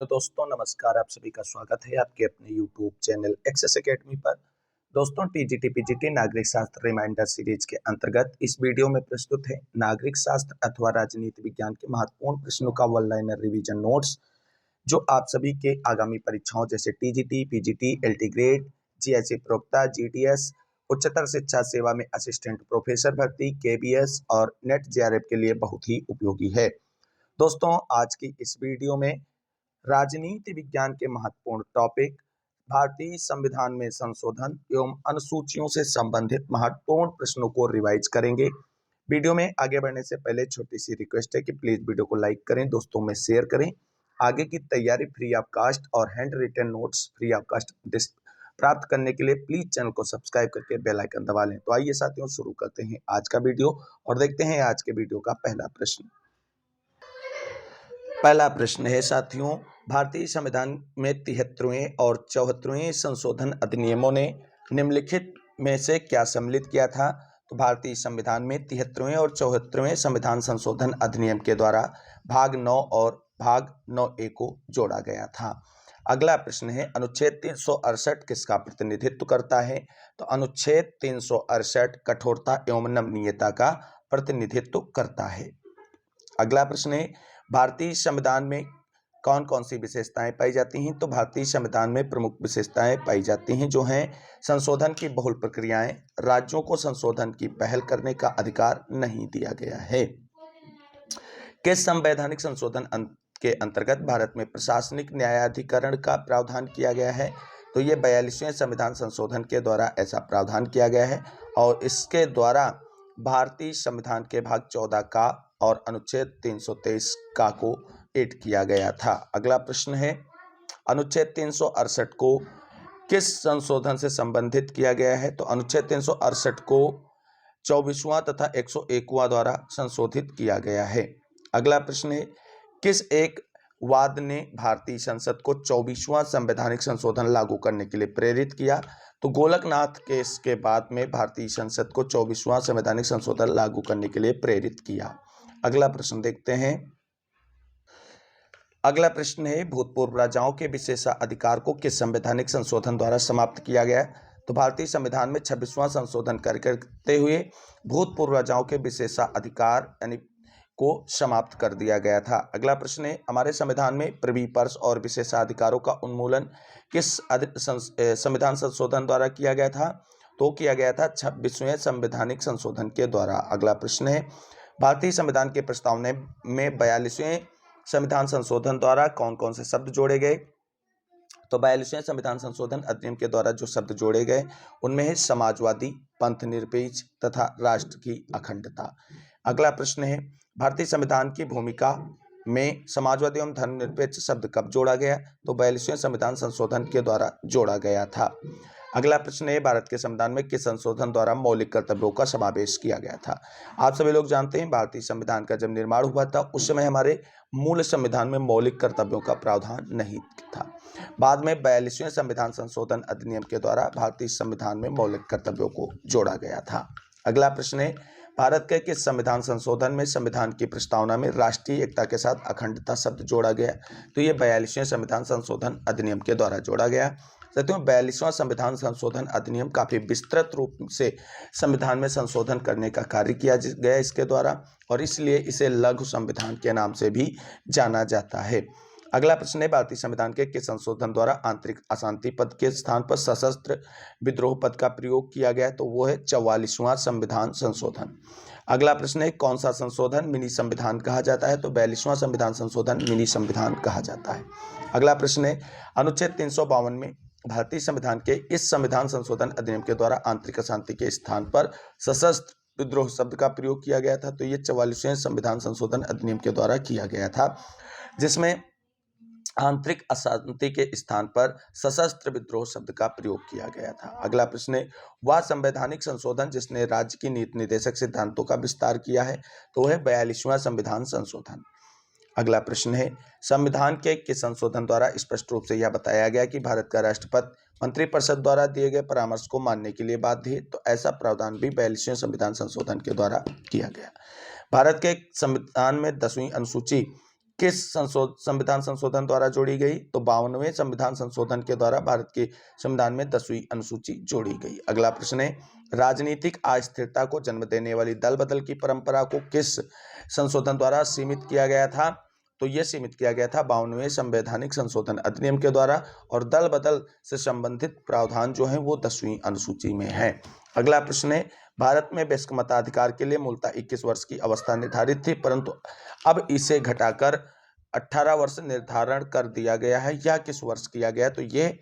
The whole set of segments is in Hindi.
तो दोस्तों नमस्कार, आप सभी का स्वागत है आपके अपने YouTube चैनल एक्सेस एकेडमी पर। दोस्तों टीजीटी पीजीटी नागरिक शास्त्र रिमाइंडर सीरीज के अंतर्गत इस वीडियो में प्रस्तुत है नागरिक शास्त्र अथवा राजनीति विज्ञान के महत्वपूर्ण प्रश्नों का वन लाइनर रिवीजन नोट्स, जो आप सभी के आगामी परीक्षाओं जैसे TGT PGT LT grade, GSC प्रवक्ता, जीडीएस, उच्चतर शिक्षा सेवा में असिस्टेंट प्रोफेसर भर्ती, केबीएस और नेट जेआरएफ के लिए बहुत ही उपयोगी है। दोस्तों आज की इस वीडियो में राजनीति विज्ञान के महत्वपूर्ण टॉपिक, भारतीय संविधान में संशोधन एवं अनुसूचियों से संबंधित महत्वपूर्ण प्रश्नों को रिवाइज करेंगे। वीडियो में आगे बढ़ने से पहले छोटी सी रिक्वेस्ट है कि प्लीज वीडियो को लाइक करें, दोस्तों में शेयर करें। आगे की तैयारी फ्री ऑफ कास्ट और handwritten notes free of cost प्राप्त करने के लिए प्लीज चैनल को सब्सक्राइब करके बेल आइकन दबा लें। तो आइए साथियों शुरू करते हैं आज का वीडियो और देखते हैं आज के वीडियो का पहला प्रश्न। पहला प्रश्न है साथियों, भारतीय संविधान में 73वें और 74वें संशोधन अधिनियमों ने निम्नलिखित में से क्या सम्मिलित किया था? तो भारतीय संविधान में 73वें और 74वें संविधान संशोधन अधिनियम के द्वारा भाग 9 और भाग 9A को जोड़ा गया था। अगला प्रश्न है, अनुच्छेद 368 किसका प्रतिनिधित्व करता है? तो अनुच्छेद 368 कठोरता एवं नमनीयता का प्रतिनिधित्व करता है। अगला प्रश्न है, भारतीय संविधान में कौन कौन सी विशेषताएं पाई जाती हैं? तो भारतीय संविधान में प्रमुख विशेषताएं पाई जाती हैं जो हैं संशोधन की बहुल प्रक्रियाएं, राज्यों को संशोधन की पहल करने का अधिकार नहीं दिया गया है। किस संवैधानिक संशोधन के अंतर्गत भारत में प्रशासनिक न्यायाधिकरण का प्रावधान किया गया है? तो ये 42वें संविधान संशोधन के द्वारा ऐसा प्रावधान किया गया है और इसके द्वारा भारतीय संविधान के भाग 14 का और अनुच्छेद 323 का को ऐड किया गया था। अगला प्रश्न है, अनुच्छेद 368 को किस संशोधन से संबंधित किया गया है? तो अनुच्छेद 368 को 24वां तथा 101वां द्वारा संशोधित किया गया है। अगला प्रश्न है, किस एक वाद ने भारतीय संसद को 24वां संवैधानिक संशोधन लागू करने के लिए प्रेरित किया? तो गोलकनाथ केस के बाद में भारतीय संसद को 24वां संवैधानिक संशोधन लागू करने के लिए प्रेरित किया। अगला प्रश्न देखते हैं। अगला प्रश्न है, भूतपूर्व राजाओं के विशेषाधिकार को किस संवैधानिक संशोधन द्वारा समाप्त किया गया? तो भारतीय संविधान में 26वां संशोधन करते हुए भूतपूर्व राजाओं के विशेषाधिकार यानी को समाप्त कर दिया गया था। अगला प्रश्न है, हमारे संविधान में प्रिवी पर्स और विशेषाधिकारों का उन्मूलन किस संविधान संशोधन द्वारा किया गया था? तो किया गया था 26वें संवैधानिक संशोधन के द्वारा। अगला प्रश्न है, भारतीय संविधान के प्रस्तावना में 42वें संविधान संशोधन द्वारा कौन कौन से शब्द जोड़े गए? तो 42वें संविधान संशोधन अधिनियम के द्वारा जो शब्द जोड़े गए उनमें है समाजवादी, पंथ निरपेक्ष तथा राष्ट्र की अखंडता। अगला प्रश्न है, भारतीय संविधान की भूमिका में समाजवादी एवं धर्मनिरपेक्ष शब्द कब जोड़ा गया? तो 42वें संविधान संशोधन के द्वारा जोड़ा गया था। अगला प्रश्न है, भारत के संविधान में किस संशोधन द्वारा मौलिक कर्तव्यों का समावेश किया गया था? आप सभी लोग जानते हैं भारतीय संविधान का जब निर्माण हुआ था उस समय हमारे मूल संविधान में मौलिक कर्तव्यों का प्रावधान नहीं था। बाद में 42वें संविधान संशोधन अधिनियम के द्वारा भारतीय संविधान में मौलिक कर्तव्यों को जोड़ा गया था। अगला प्रश्न है, भारत के किस संविधान संशोधन में संविधान की प्रस्तावना में राष्ट्रीय एकता के साथ अखंडता शब्द जोड़ा गया? तो ये 42वें संविधान संशोधन अधिनियम के द्वारा जोड़ा गया। साथियों 42वां संविधान संशोधन अधिनियम काफी विस्तृत रूप से संविधान में संशोधन करने का कार्य किया गया इसके द्वारा और इसलिए इसे लघु संविधान के नाम से भी जाना जाता है। अगला प्रश्न है, भारतीय संविधान के किस संशोधन द्वारा आंतरिक अशांति पद के स्थान पर सशस्त्र विद्रोह पद का प्रयोग किया गया? तो वो है 44वां संविधान संशोधन। अगला प्रश्न है, कौन सा संशोधन मिनी संविधान कहा जाता है? तो 42वां संविधान संशोधन मिनी संविधान कहा जाता है। अगला प्रश्न है, अनुच्छेद 352 में भारतीय संविधान के इस संविधान संशोधन अधिनियम के द्वारा आंतरिक अशांति के स्थान पर सशस्त्र विद्रोह शब्द का प्रयोग किया गया था? तो ये 44वें संविधान संशोधन अधिनियम के द्वारा किया गया था, जिसमें आंतरिक अशांति के स्थान पर सशस्त्र विद्रोह शब्द का प्रयोग किया गया था। अगला प्रश्न है, वह संवैधानिक संशोधन जिसने राज्य की नीति निर्देशक सिद्धांतों का विस्तार किया है? तो वह 42वां संविधान संशोधन। अगला प्रश्न है, संविधान के किस संशोधन द्वारा स्पष्ट रूप से यह बताया गया कि भारत का राष्ट्रपति मंत्रिपरिषद द्वारा दिए गए परामर्श को मानने के लिए बाध्य है? तो ऐसा प्रावधान भी 42वें संविधान संशोधन के द्वारा किया गया। भारत के संविधान में 10वीं अनुसूची किस संविधान संशोधन द्वारा जोड़ी गई? तो 52वें संविधान संशोधन के द्वारा भारत के संविधान में 10वीं अनुसूची जोड़ी गई। अगला प्रश्न है, राजनीतिक अस्थिरता को जन्म देने वाली दल बदल की परंपरा को किस संशोधन द्वारा सीमित किया गया था? तो यह सीमित किया गया था 52वें संवैधानिक संशोधन अधिनियम के द्वारा, और दल बदल से संबंधित प्रावधान जो है वो 10वीं अनुसूची में है। अगला प्रश्न है, भारत में वयस्क मताधिकार के लिए मूलतः 21 वर्ष की अवस्था निर्धारित थी, परंतु अब इसे घटाकर 18 वर्ष निर्धारण कर दिया गया है। यह किस वर्ष किया गया? तो यह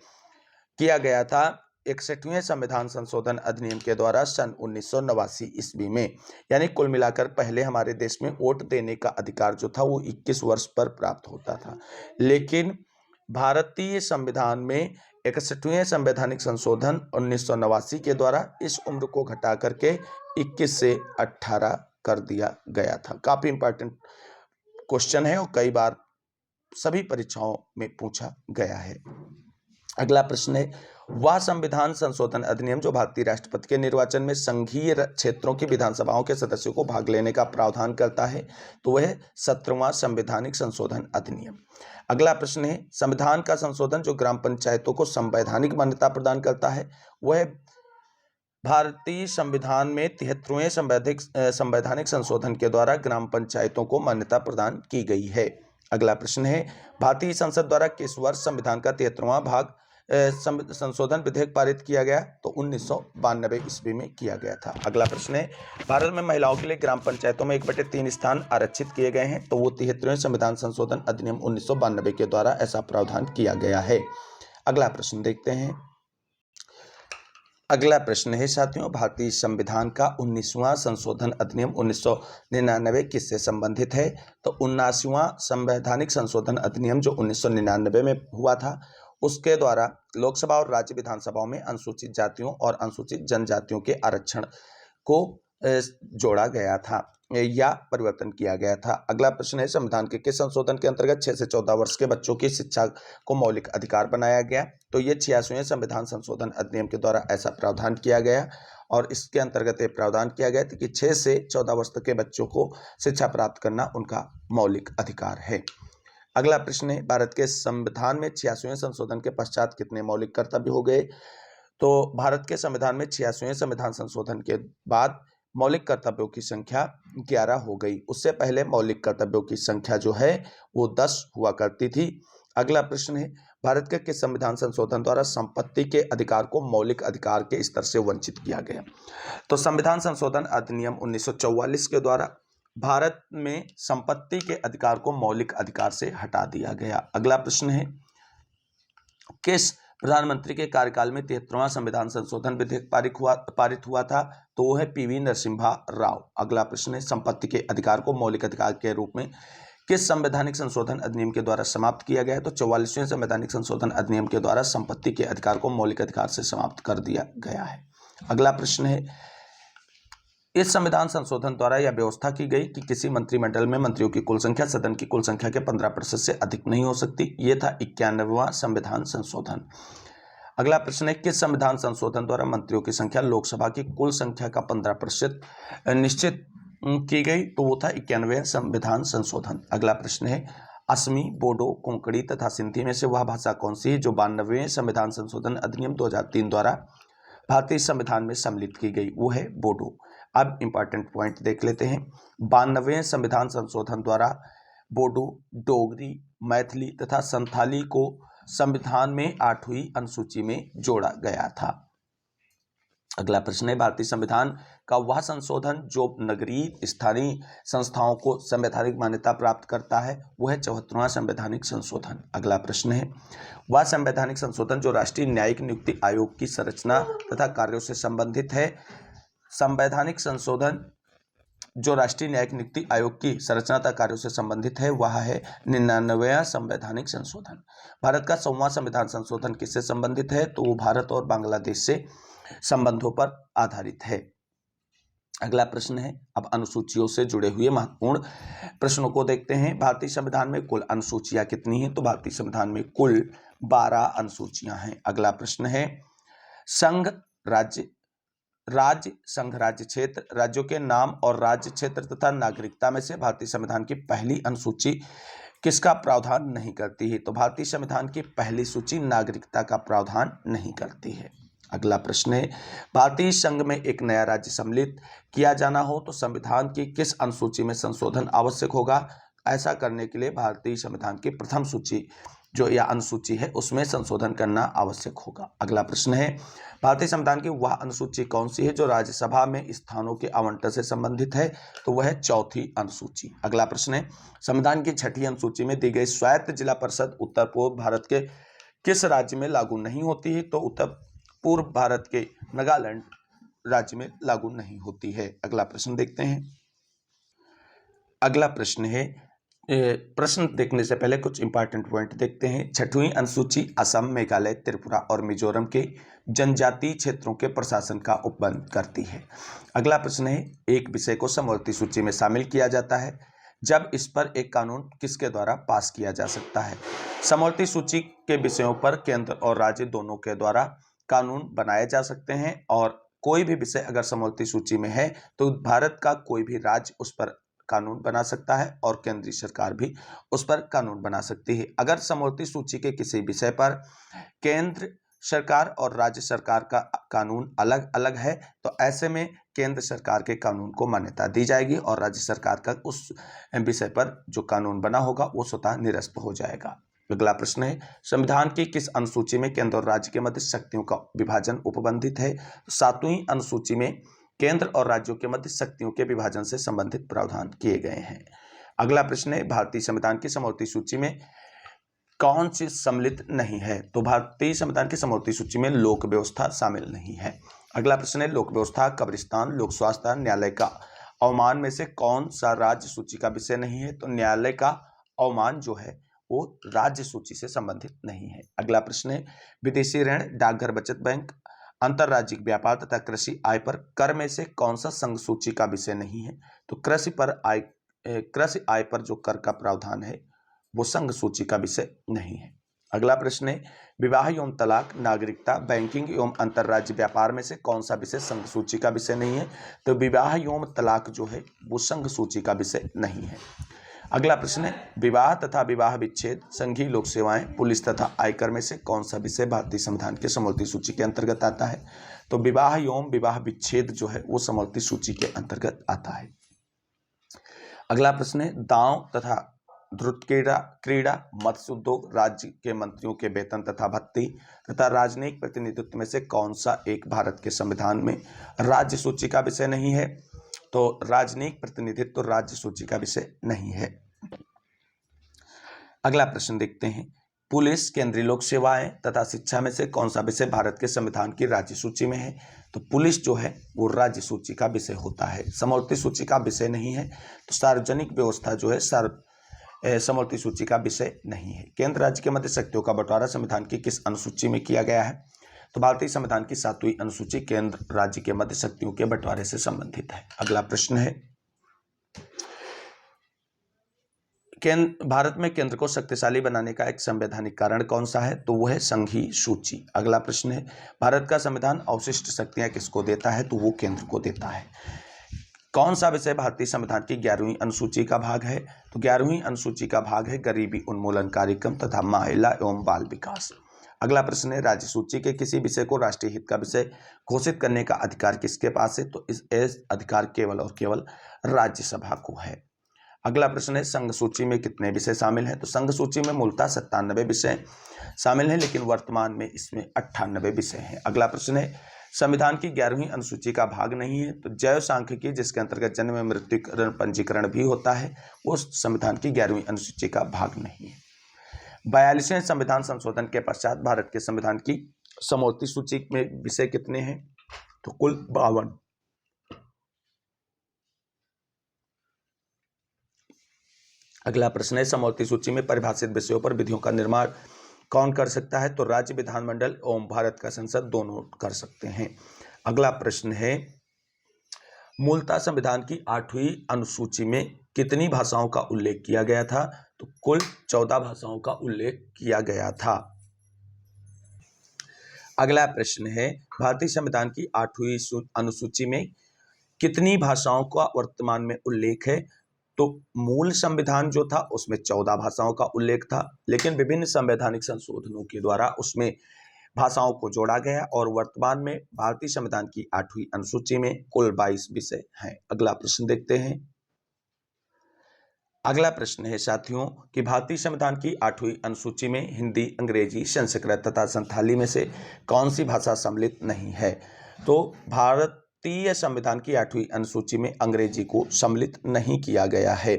किया गया था 61वें संविधान संशोधन अधिनियम के द्वारा सन 1989 ईस्वी में। यानी कुल मिलाकर पहले हमारे देश में वोट देने का अधिकार जो था वो 21 वर्ष पर प्राप्त होता था, लेकिन भारतीय संविधान में 61वें संवैधानिक संशोधन 1989 के द्वारा इस उम्र को घटा करके 21 से 18 कर दिया गया था। काफी इंपॉर्टेंट क्वेश्चन है और कई बार सभी परीक्षाओं में पूछा गया है। अगला प्रश्न है, वह संविधान संशोधन अधिनियम जो भारतीय राष्ट्रपति के निर्वाचन में संघीय क्षेत्रों की विधानसभाओं के सदस्यों को भाग लेने का प्रावधान करता है, तो वह 17वां संवैधानिक संशोधन अधिनियम। अगला प्रश्न है, संविधान का संशोधन जो ग्राम पंचायतों को संवैधानिक मान्यता प्रदान करता है, वह भारतीय संविधान में 73वें संवैधानिक संशोधन के द्वारा ग्राम पंचायतों को मान्यता प्रदान की गई है। अगला प्रश्न है, भारतीय संसद द्वारा किस वर्ष संविधान का 73वां भाग संशोधन विधेयक पारित किया गया? तो 1992 ईस्वी में किया गया था। अगला प्रश्न है, भारत में महिलाओं के लिए ग्राम पंचायतों में 1/3 स्थान आरक्षित किए गए हैं, तो वो 73वें संविधान संशोधन अधिनियम 1992 के द्वारा ऐसा प्रावधान किया गया है। अगला प्रश्न देखते हैं। अगला प्रश्न है साथियों, भारतीय संविधान का 19वां संशोधन अधिनियम 1999 किससे संबंधित है? तो 79वां संवैधानिक संशोधन अधिनियम जो 1999 में हुआ था, उसके द्वारा लोकसभा और राज्य विधानसभाओं में अनुसूचित जातियों और अनुसूचित जनजातियों के आरक्षण को जोड़ा गया था या परिवर्तन किया गया था। अगला प्रश्न है, संविधान के किस संशोधन के अंतर्गत 6 से 14 वर्ष के बच्चों की शिक्षा को मौलिक अधिकार बनाया गया? तो ये 86वें संविधान संशोधन अधिनियम के द्वारा ऐसा प्रावधान किया गया, और इसके अंतर्गत ये प्रावधान किया गया था कि 6 से 14 वर्ष तक के बच्चों को शिक्षा प्राप्त करना उनका मौलिक अधिकार है। अगला प्रश्न है, भारत के संविधान में 86वें संशोधन के पश्चात कितने मौलिक कर्तव्य हो गए? तो भारत के संविधान में 86वें संविधान संशोधन के बाद मौलिक कर्तव्यों की संख्या 11 हो गई। उससे पहले मौलिक कर्तव्यों की संख्या जो है वो 10 हुआ करती थी। अगला प्रश्न है, भारत के किस संविधान संशोधन द्वारा संपत्ति के अधिकार को मौलिक अधिकार के स्तर से वंचित किया गया? तो संविधान संशोधन अधिनियम 1944 के द्वारा भारत में संपत्ति के अधिकार को मौलिक अधिकार से हटा दिया गया। अगला प्रश्न है, किस प्रधानमंत्री के कार्यकाल में 73वां संविधान संशोधन विधेयक पारित हुआ था? तो वो है पीवी नरसिम्हा राव। अगला प्रश्न है, संपत्ति के अधिकार को मौलिक अधिकार के रूप में किस संवैधानिक संशोधन अधिनियम के द्वारा समाप्त किया गया है? तो 44वें संवैधानिक संशोधन अधिनियम के द्वारा संपत्ति के अधिकार को मौलिक अधिकार से समाप्त कर दिया गया है। अगला प्रश्न है, इस संविधान संशोधन द्वारा यह व्यवस्था की गई कि किसी मंत्रिमंडल में मंत्रियों की कुल संख्या सदन की कुल संख्या के 15% से अधिक नहीं हो सकती। यह था 91वां संविधान संशोधन। अगला प्रश्न है, किस संविधान संशोधन द्वारा मंत्रियों की संख्या लोकसभा की कुल संख्या का 15% निश्चित की गई? तो वो था 91वें संविधान संशोधन। अगला प्रश्न है, असमी, बोडो, कोंकणी तथा सिंधी में से वह भाषा कौन सी है जो 92वें संविधान संशोधन अधिनियम 2003 द्वारा भारतीय संविधान में सम्मिलित की गई? वो है बोडो। अब इंपॉर्टेंट पॉइंट देख लेते हैं। 92वें संविधान संशोधन द्वारा बोडो, डोगरी, मैथिली तथा संथाली को संविधान में 8वीं अनुसूची में जोड़ा गया था। अगला प्रश्न है, भारतीय संविधान का वह संशोधन जो नगरीय स्थानीय संस्थाओं को संवैधानिक मान्यता प्राप्त करता है, वह है 74वां संवैधानिक संशोधन। अगला प्रश्न है, वह संवैधानिक संशोधन जो राष्ट्रीय न्यायिक नियुक्ति आयोग की संरचना तथा कार्यों से संबंधित है। संवैधानिक संशोधन जो राष्ट्रीय न्यायिक नियुक्ति आयोग की संरचना तथा कार्यों से संबंधित है वह है 99वां संवैधानिक संशोधन। भारत का 100वां संविधान संशोधन किससे संबंधित है? तो वो भारत और बांग्लादेश से संबंधों पर आधारित है। अगला प्रश्न है, अब अनुसूचियों से जुड़े हुए महत्वपूर्ण प्रश्नों को देखते हैं। भारतीय संविधान में कुल अनुसूचियां कितनी हैं? तो भारतीय संविधान में कुल 12 अनुसूचियां हैं। अगला प्रश्न है, संघ, राज्य, संघ राज्य क्षेत्र, राज्यों के नाम और राज्य क्षेत्र तथा नागरिकता में से भारतीय संविधान की पहली अनुसूची किसका प्रावधान नहीं करती है? तो भारतीय संविधान की पहली सूची नागरिकता का प्रावधान नहीं करती है। अगला प्रश्न है, भारतीय संघ में एक नया राज्य सम्मिलित किया जाना हो तो संविधान की किस अनुसूची में संशोधन आवश्यक होगा? ऐसा करने के लिए भारतीय संविधान की प्रथम सूची जो या अनुसूची है उसमें संशोधन करना आवश्यक होगा। अगला प्रश्न है, भारतीय संविधान की वह अनुसूची कौन सी है जो राज्यसभा में स्थानों के आवंटन से संबंधित है? तो वह है चौथी अनुसूची। अगला प्रश्न है, संविधान की छठी अनुसूची में दी गई स्वायत्त जिला परिषद उत्तर पूर्व भारत के किस राज्य में लागू नहीं होती है? तो उत्तर पूर्व भारत के नागालैंड राज्य में लागू नहीं होती है। अगला प्रश्न देखते हैं। अगला प्रश्न है, प्रश्न देखने से पहले कुछ इंपॉर्टेंट पॉइंट देखते हैं। छठवीं अनुसूची असम, मेघालय, त्रिपुरा और मिजोरम के जनजातीय क्षेत्रों के प्रशासन का उपबंध करती है। अगला प्रश्न है, एक विषय को समवर्ती सूची में शामिल किया जाता है जब इस पर एक कानून किसके द्वारा पास किया जा सकता है? समवर्ती सूची के विषयों पर केंद्र और राज्य दोनों के द्वारा कानून बनाए जा सकते हैं और कोई भी विषय अगर समवर्ती सूची में है तो भारत का कोई भी राज्य उस पर कानून बना सकता है और केंद्रीय सरकार भी उस पर कानून बना सकती है। अगर समवर्ती सूची के किसी विषय पर केंद्र सरकार और राज्य सरकार का कानून अलग अलग है तो ऐसे में केंद्र सरकार के कानून को मान्यता दी जाएगी और राज्य सरकार का उस विषय पर जो कानून बना होगा वो स्वतः निरस्त हो जाएगा। अगला प्रश्न है, संविधान की किस अनुसूची में केंद्र और राज्य के मध्य शक्तियों का विभाजन उपबंधित है? सातवीं अनुसूची में केंद्र और राज्यों के मध्य शक्तियों के विभाजन से संबंधित प्रावधान किए गए हैं। अगला प्रश्न है, भारतीय संविधान की समवर्ती सूची में कौन सी सम्मिलित नहीं है? तो भारतीय संविधान की समवर्ती सूची में लोक व्यवस्था शामिल नहीं है। अगला प्रश्न है, लोक व्यवस्था, कब्रिस्तान, लोक स्वास्थ्य, न्यायालय का अवमान में से कौन सा राज्य सूची का विषय नहीं है? तो न्यायालय का अवमान जो है वो राज्य सूची से संबंधित नहीं है। अगला प्रश्न है, विदेशी ऋण, डाकघर बचत बैंक, अंतरराज्यिक व्यापार तथा कृषि आय पर कर में से कौन सा संघ सूची का विषय नहीं है? तो कृषि आय पर जो कर का प्रावधान है वो संघ सूची का विषय नहीं है। अगला प्रश्न है, विवाह एवं तलाक, नागरिकता, बैंकिंग एवं अंतरराज्य व्यापार में से कौन सा विषय संघ सूची का विषय नहीं है? तो विवाह एवं तलाक जो है वो संघ सूची का विषय नहीं है। अगला प्रश्न है, विवाह तथा विवाह विच्छेद, संघीय लोक सेवाएं, पुलिस तथा आयकर में से कौन सा विषय भारतीय संविधान की समवर्ती सूची के अंतर्गत आता है? तो विवाह एवं विवाह विच्छेद जो है वो समवर्ती सूची के अंतर्गत आता है। अगला प्रश्न है, दांव तथा ध्रुत क्रीड़ा, मत्स्य उद्योग, राज्य के मंत्रियों के वेतन तथा भत्ती तथा राजनयिक प्रतिनिधित्व में से कौन सा एक भारत के संविधान में राज्य सूची का विषय नहीं है? तो राजनयिक प्रतिनिधित्व राज्य सूची का विषय नहीं है। अगला प्रश्न देखते हैं, पुलिस, केंद्रीय लोक सेवाएं तथा शिक्षा में से कौन सा विषय भारत के संविधान की राज्य सूची में है? तो पुलिस जो है वो राज्य सूची का विषय होता है, समवर्ती सूची का विषय नहीं है। तो सार्वजनिक व्यवस्था जो है समवर्ती सूची का विषय नहीं है। केंद्र राज्य के मध्य शक्तियों का बंटवारा संविधान की किस अनुसूची में किया गया है? तो भारतीय संविधान की 7वीं अनुसूची केंद्र राज्य के मध्य शक्तियों के बंटवारे से संबंधित है। अगला प्रश्न है, भारत में केंद्र को शक्तिशाली बनाने का एक संवैधानिक कारण कौन सा है? तो वह है संघीय सूची। अगला प्रश्न है, भारत का संविधान अवशिष्ट शक्तियां किसको देता है? तो वो केंद्र को देता है। कौन सा विषय भारतीय संविधान की 11वीं अनुसूची का भाग है? तो 11वीं अनुसूची का भाग है गरीबी उन्मूलन कार्यक्रम तथा महिला एवं बाल विकास। अगला प्रश्न है, राज्य सूची के किसी विषय को राष्ट्रीय हित का विषय घोषित करने का अधिकार किसके पास है? तो इस अधिकार केवल और केवल राज्यसभा को है। अगला प्रश्न है, संघ सूची में कितने विषय शामिल हैं? तो संघ सूची में मूलतः 97 विषय शामिल हैं, लेकिन वर्तमान में इसमें 98 विषय हैं। अगला प्रश्न है, संविधान की 11वीं अनुसूची का भाग नहीं है? तो जैव सांख्यिकी, जिसके अंतर्गत जन्म में मृत्यु पंजीकरण भी होता है, वो संविधान की 11वीं अनुसूची का भाग नहीं है। 42वें संविधान संशोधन के पश्चात भारत के संविधान की समवर्ती सूची में विषय कितने हैं? तो कुल 52। अगला प्रश्न है, समवर्ती सूची में परिभाषित विषयों पर विधियों का निर्माण कौन कर सकता है? तो राज्य विधानमंडल एवं भारत का संसद दोनों कर सकते हैं। अगला प्रश्न है, मूलतः संविधान की 8वीं अनुसूची में कितनी भाषाओं का उल्लेख किया गया था? तो कुल 14 भाषाओं का उल्लेख किया गया था। अगला प्रश्न है, भारतीय संविधान की 8वीं अनुसूची में कितनी भाषाओं का वर्तमान में उल्लेख है? तो मूल संविधान जो था उसमें 14 भाषाओं का उल्लेख था, लेकिन विभिन्न संवैधानिक संशोधनों के द्वारा उसमें भाषाओं को जोड़ा गया और वर्तमान में भारतीय संविधान की 8वीं अनुसूची में कुल 22 विषय हैं। अगला प्रश्न देखते हैं। अगला प्रश्न है साथियों कि भारतीय संविधान की 8वीं अनुसूची में हिंदी, अंग्रेजी, संस्कृत तथा संथाली में से कौन सी भाषा सम्मिलित नहीं है? तो भारतीय संविधान की 8वीं अनुसूची में अंग्रेजी को सम्मिलित नहीं किया गया है।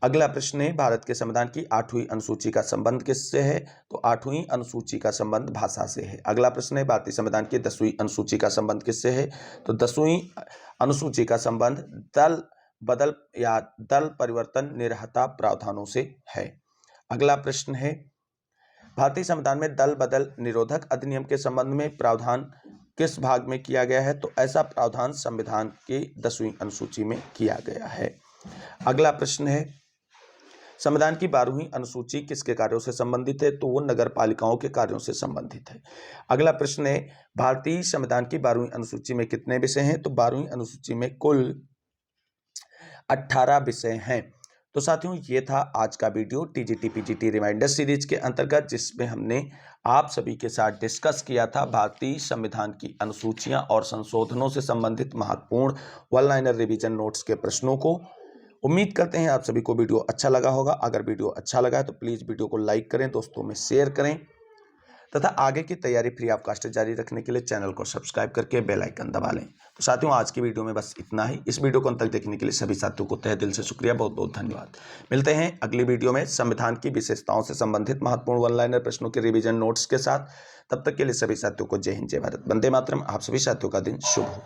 अगला प्रश्न है भारत के संविधान की 8वीं अनुसूची का संबंध किससे है? तो 8वीं अनुसूची का संबंध भाषा से है। अगला प्रश्न है भारतीय संविधान की 10वीं अनुसूची का संबंध किससे है? तो 10वीं अनुसूची का संबंध दल बदल या दल परिवर्तन निरहता प्रावधानों से है। अगला प्रश्न है भारतीय संविधान में दल बदल निरोधक अधिनियम के संबंध में प्रावधान किस भाग में किया गया है? तो ऐसा प्रावधान संविधान की 10वीं अनुसूची में किया गया है। अगला प्रश्न है संविधान की 12वीं अनुसूची किसके कार्यों से संबंधित है? तो वो नगर पालिकाओं के कार्यों से संबंधित है। अगला प्रश्न है भारतीय संविधान की 12वीं अनुसूची में कितने विषय हैं? तो 12वीं अनुसूची में कुल 18 विषय हैं। तो साथियों ये था आज का video TGT PGT reminder series के अंतर्गत, जिसमें हमने आप सभी के साथ डिस्कस किया था भारतीय संविधान की अनुसूचियां और संशोधनों से संबंधित महत्वपूर्ण वन लाइनर रिवीजन नोट्स के प्रश्नों को। उम्मीद करते हैं आप सभी को वीडियो अच्छा लगा होगा। अगर वीडियो अच्छा लगा है तो प्लीज़ वीडियो को लाइक करें, दोस्तों में शेयर करें तथा आगे की तैयारी फ्री ऑफ कॉस्ट जारी रखने के लिए चैनल को सब्सक्राइब करके बेल आइकन दबा लें। तो साथियों आज की वीडियो में बस इतना ही। इस वीडियो को अंत तक देखने के लिए सभी साथियों को तहे दिल से शुक्रिया, बहुत बहुत धन्यवाद। मिलते हैं अगली वीडियो में संविधान की विशेषताओं से संबंधित महत्वपूर्ण वन लाइनर प्रश्नों के रिवीजन नोट्स के साथ। तब तक के लिए सभी साथियों को जय हिंद, जय भारत, वंदे मातरम। आप सभी साथियों का दिन शुभ हो।